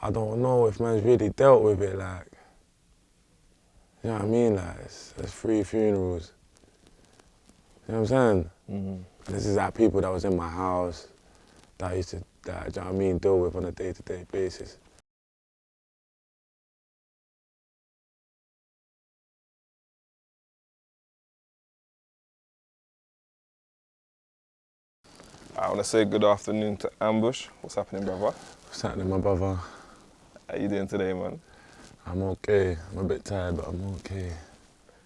I don't know if man's really dealt with it, like, you know what I mean? Like, it's 3 funerals. You know what I'm saying? Mm-hmm. This is like people that was in my house that I used to, that, you know what I mean, deal with on a day-to-day basis. I want to say good afternoon to Ambush. What's happening, brother? What's happening, my brother? How you doing today, man? I'm okay. I'm a bit tired, but I'm okay.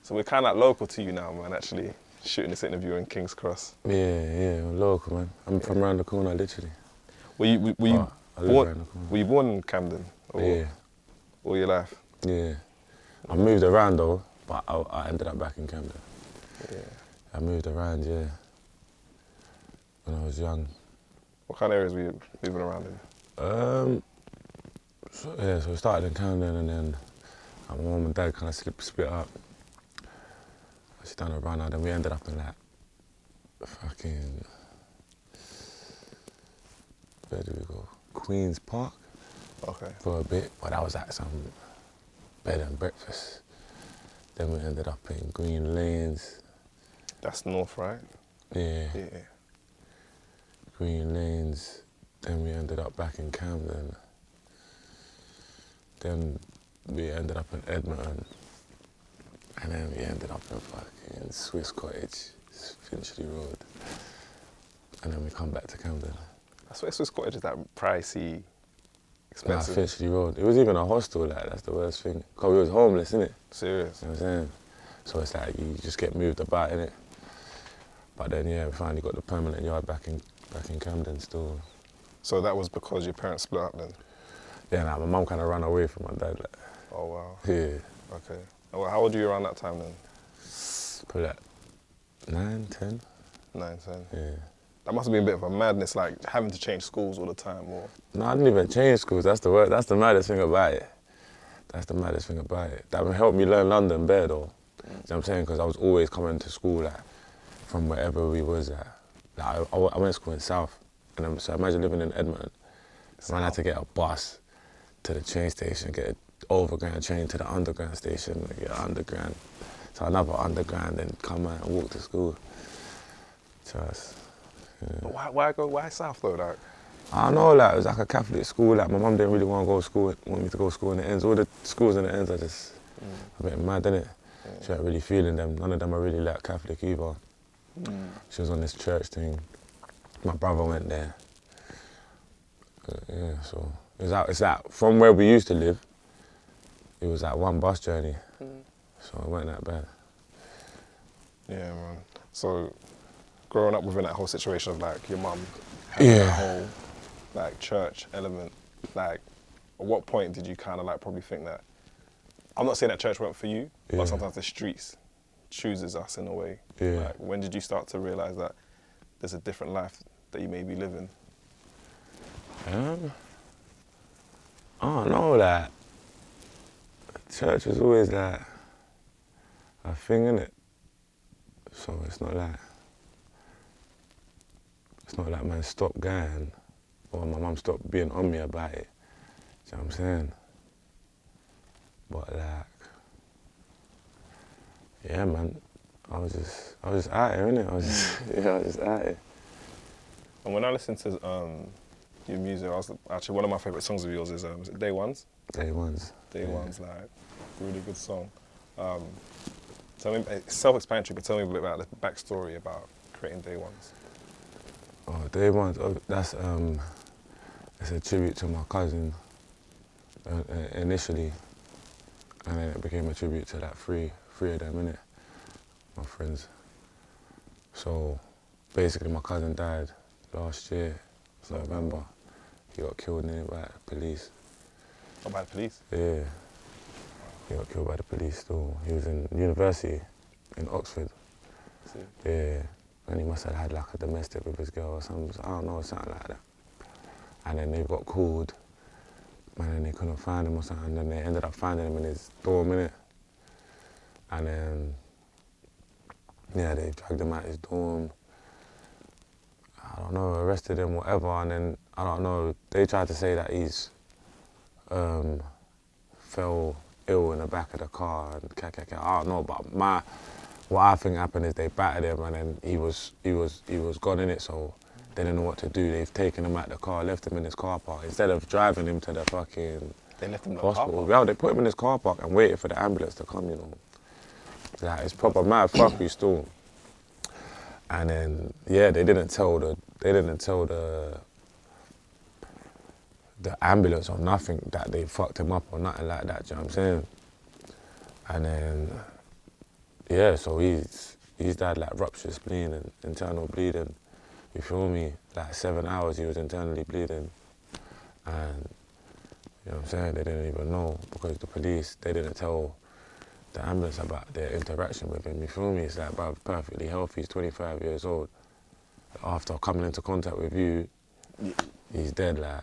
So we're kind of local to you now, man, actually, shooting this interview in King's Cross. Yeah, I'm local, man. I'm from around the corner, literally. Were you I live around the corner. were you born in Camden? Or Yeah. all your life? Yeah. I moved around though, but I ended up back in Camden. Yeah. I moved around, yeah, when I was young. What kind of areas were you moving around in? So we started in Camden and then my mum and dad kind of split up. She done a run out, then we ended up in that fucking, where do we go? Queen's Park Okay. for a bit, but that was at some bed and breakfast. Then we ended up in Green Lanes. That's north, right? Yeah. Yeah. Green Lanes. Then we ended up back in Camden. Then we ended up in Edmonton. And then we ended up in fucking Swiss Cottage, Finchley Road. And then we come back to Camden. That's why Swiss Cottage is that pricey, Nah, expensive. Finchley Road. It was even a hostel, like, that's the worst thing. Because we was homeless, innit? Serious. You know what I'm saying? So it's like you just get moved about, innit? But then, yeah, we finally got the permanent yard back in Camden still. So that was because your parents split up then? Yeah, nah, my mum kind of ran away from my dad. Like, Oh, wow. yeah, Okay. Well, how old were you around that time then? probably like 9, 10. 9, 10. Yeah. That must have been a bit of a madness, like having to change schools all the time, or... No, I didn't even change schools. That's the word. That's the maddest thing about it. That's the maddest thing about it. That helped me learn London better, though. You know what I'm saying? Because I was always coming to school, like, from wherever we was at. Like, I went to school in South, and so imagine living in Edmonton. So I had to get a bus to the train station, get an overground train to the underground station, get an underground to another underground, then come out and walk to school. Just, yeah. But why South though, like? I don't know, like, it was like a Catholic school. Like, my mum didn't really want to go to school, want me to go to school in the ends. All the schools in the ends are just a bit mad, innit? She ain't really feeling them. None of them are really like Catholic either. She was on this church thing. My brother went there. Yeah, so it's like from where we used to live, it was like 1 bus journey. So it wasn't that bad. Yeah, man. So growing up within that whole situation of like your mum having that whole like church element, like at what point did you kind of like probably think that, I'm not saying that church weren't for you, but sometimes the streets chooses us in a way. Yeah. Like when did you start to realise that there's a different life that you may be living? I don't know, like, church was always like a thing, innit? So it's not like man stopped going or my mum stopped being on me about it. Do you know what I'm saying? But like, yeah, man, I was just out here, innit? I was just out here. And when I listen to your music, actually one of my favourite songs of yours is it Day Ones? Day Ones. Day One's like a really good song. Tell me, it's self-explanatory, but tell me a bit about the backstory about creating Day Ones. Oh, Day Ones, that's it's a tribute to my cousin initially, and then it became a tribute to like three of them, innit? My friends. So basically my cousin died last year, November. He got killed in it by the police. Oh, by the police? Yeah. He got killed by the police still. He was in university in Oxford. Yeah. And he must have had like a domestic with his girl or something. I don't know, something like that. And then they got called, and then they couldn't find him or something. And then they ended up finding him in his dorm, innit? And then, yeah, they dragged him out his dorm. I don't know, arrested him, whatever. And then, I don't know, they tried to say that he's fell ill in the back of the car and I don't know, but what I think happened is they battered him and then he was gone in it, so they didn't know what to do. They've taken him out the car, left him in his car park. Instead of driving him to the fucking They left him in the hospital. car park? Well, they put him in his car park and waited for the ambulance to come, you know. Like, it's proper mad fuckery still. And then, yeah, they didn't tell the ambulance or nothing that they fucked him up or nothing like that, do you know what I'm saying? And then, yeah, so he's had like ruptured spleen and internal bleeding, you feel me? Like 7 hours he was internally bleeding. And, you know what I'm saying, they didn't even know because the police, they didn't tell the ambulance about their interaction with him, you feel me? It's like, bruv, perfectly healthy, he's 25 years old. After coming into contact with you, he's dead, like.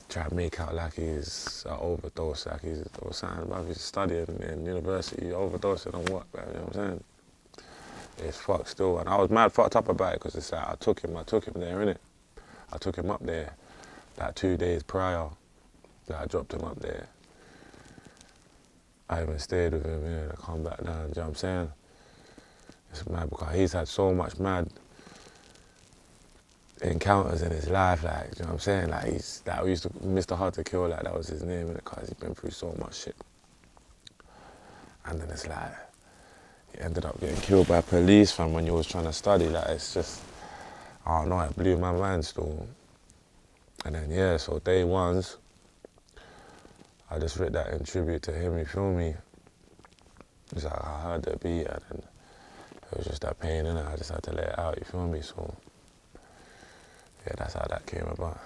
Try to make out like he's an overdose, like he's or something, bruv, he's studying in university, overdosing on what, bruv, you know what I'm saying? It's fucked still, and I was mad fucked up about it because it's like, I took him there, innit? I took him up there, like 2 days prior, like I dropped him up there. I even stayed with him, yeah, to come back down, do you know what I'm saying? It's mad because he's had so much mad encounters in his life, like, do you know what I'm saying? Like, we used to, Mr. Hard to Kill, like, that was his name, innit? Because he's been through so much shit. And then it's like, he ended up getting killed by police, fam, when you was trying to study, like, it's just, I don't know, it blew my mind still. And then, yeah, so day ones, I just wrote that in tribute to him, you feel me? It's like, I heard the beat, and then it was just that pain, innit? I just had to let it out, you feel me? So, yeah, that's how that came about.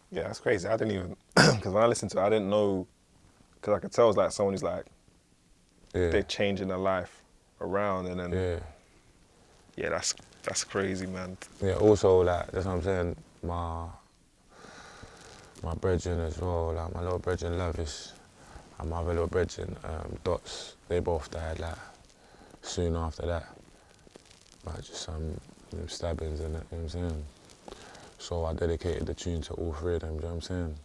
Yeah, that's crazy. I didn't even, because when I listened to it, I didn't know, because I could tell it was like someone who's like, they're changing their life around, and then, yeah, that's crazy, man. Yeah, also, like, that's what I'm saying, my brethren as well, like my little brethren Lavish and my other little brethren Dots, they both died like soon after that. Like just some stabbings and that, you know what I'm saying? So I dedicated the tune to all three of them, you know what I'm saying?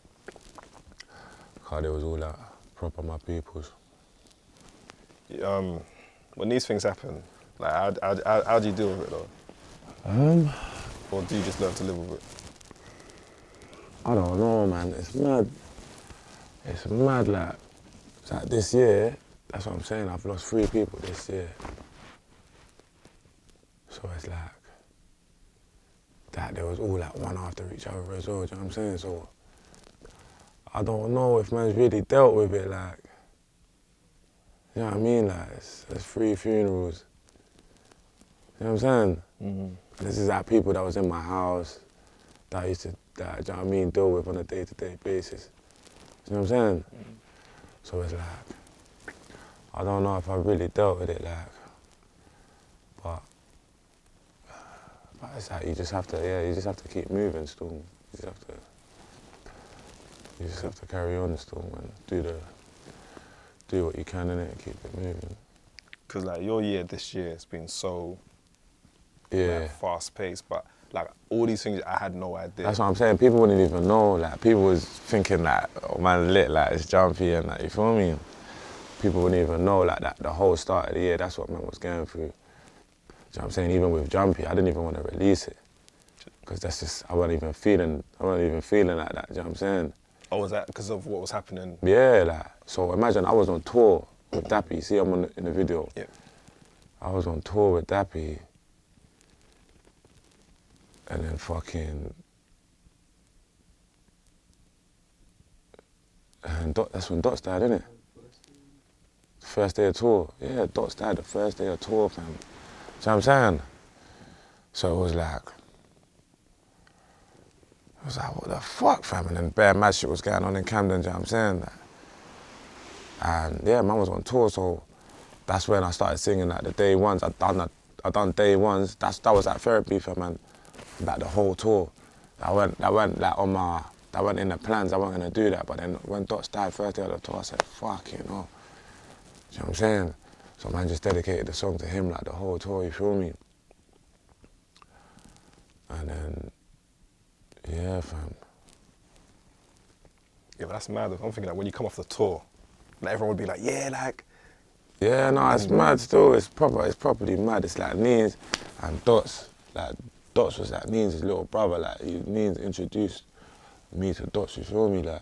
Because they was all like proper my peoples. When these things happen, like how do you deal with it though? Or do you just learn to live with it? I don't know, man. It's mad. It's mad, like, it's like this year, that's what I'm saying, I've lost 3 people this year. So it's like, that they was all like one after each other as well, do you know what I'm saying? So I don't know if man's really dealt with it, like, you know what I mean? Like, it's 3 funerals. You know what I'm saying? Mm-hmm. This is like people that was in my house, that I used to, do you know what I mean, deal with on a day-to-day basis. You know what I'm saying? Mm-hmm. So it's like, I don't know if I really dealt with it, like, but it's like you just have to keep moving still. You just have to carry on still, man. Do what you can in it and keep it moving. Because like your year this year has been so like, fast-paced, but like all these things I had no idea. That's what I'm saying. People wouldn't even know. Like people was thinking like, oh man, lit, like it's jumpy and like, you feel me? People wouldn't even know like that. The whole start of the year, that's what man was going through. You know what I'm saying? Even with Jumpy, I didn't even want to release it because that's just I wasn't even feeling like that. You know what I'm saying? Oh, was that because of what was happening? Yeah, like so. Imagine I was on tour with Dappy. See, I'm in the video. Yeah. I was on tour with Dappy. And then fucking, and that's when Dots died, innit? First day of tour. Yeah, Dots died the first day of tour, fam. See what I'm saying? So it was like, what the fuck, fam? And then bare mad shit was going on in Camden, you know what I'm saying? And yeah, man was on tour, so that's when I started singing like the day ones. I done day ones. That was like therapy for man. Like the whole tour. That went in the plans, I wasn't gonna do that, but then when Dots died first day of the tour, I said, fuck, you know. You know what I'm saying? So man just dedicated the song to him like the whole tour, you feel me? And then, yeah, fam. Yeah, but that's mad. I'm thinking like when you come off the tour, like everyone would be like, yeah, like. Yeah, no, it's mad still. It's properly mad. It's like Neen's and Dots. Like Dots was like Neen's little brother. Like Neen's introduced me to Dots. You feel me? Like,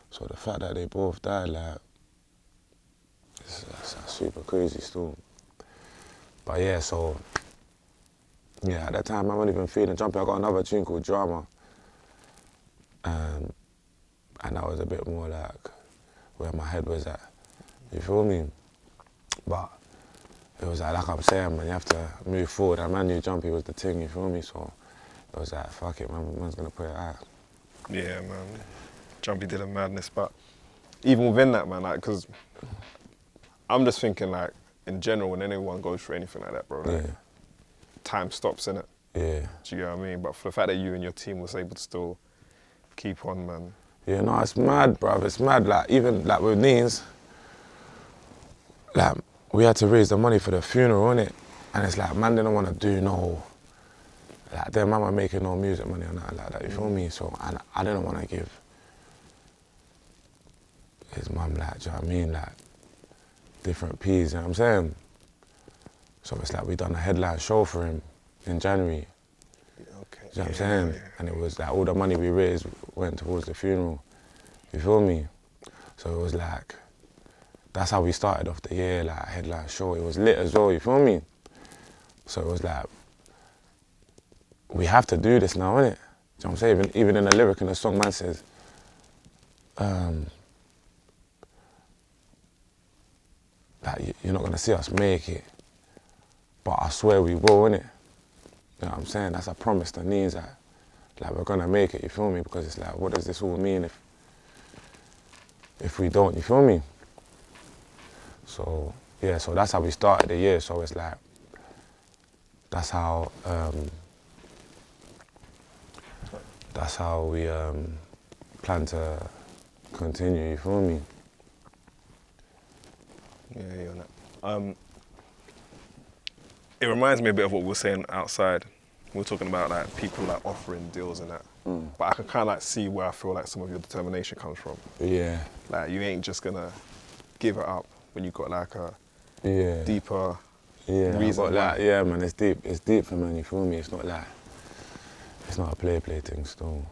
so the fact that they both died, like, it's super crazy still. But yeah, so yeah, at that time I wasn't even feeling jumpy. I got another tune called Drama, and that was a bit more like where my head was at. You feel me? But it was like I'm saying, man, you have to move forward. And man knew Jumpy was the thing, you feel me? So it was like, fuck it, man's gonna put it out. Yeah, man. Jumpy did a madness, but even within that, man, like, because I'm just thinking, like, in general, when anyone goes through anything like that, bro, like, Yeah. time stops, innit? Yeah. Do you get what I mean? But for the fact that you and your team was able to still keep on, man. Yeah, no, it's mad, bruv. It's mad. Like, even like with Neens, like, we had to raise the money for the funeral, innit? And it's like, man didn't want to do no, like, their mama making no music money or nothing like that, you feel me? So, and I didn't want to give his mum, like, do you know what I mean? Like, different P's, you know what I'm saying? So it's like we done a headline show for him in January. Okay. You know what I'm saying? Yeah. And it was like all the money we raised went towards the funeral. You feel me? So it was like, that's how we started off the year, like headline show. It was lit as well, you feel me? So it was like, we have to do this now, innit? You know what I'm saying? Even in the lyric in the song, man says, like, you're not gonna see us make it, but I swear we will, innit? You know what I'm saying? That's a promise that means that, like, we're gonna make it, you feel me? Because it's like, what does this all mean if we don't, you feel me? So, yeah, so that's how we started the year. So it's like, that's how we plan to continue, you feel me? Yeah, you're not. It reminds me a bit of what we were saying outside. We were talking about like people like offering deals and that. But I can kind of like see where I feel like some of your determination comes from. Yeah. Like you ain't just gonna give it up when you got like a Yeah. deeper reason. why. Like, yeah, man, it's deep for man, you feel me? It's not like, it's not a play thing still.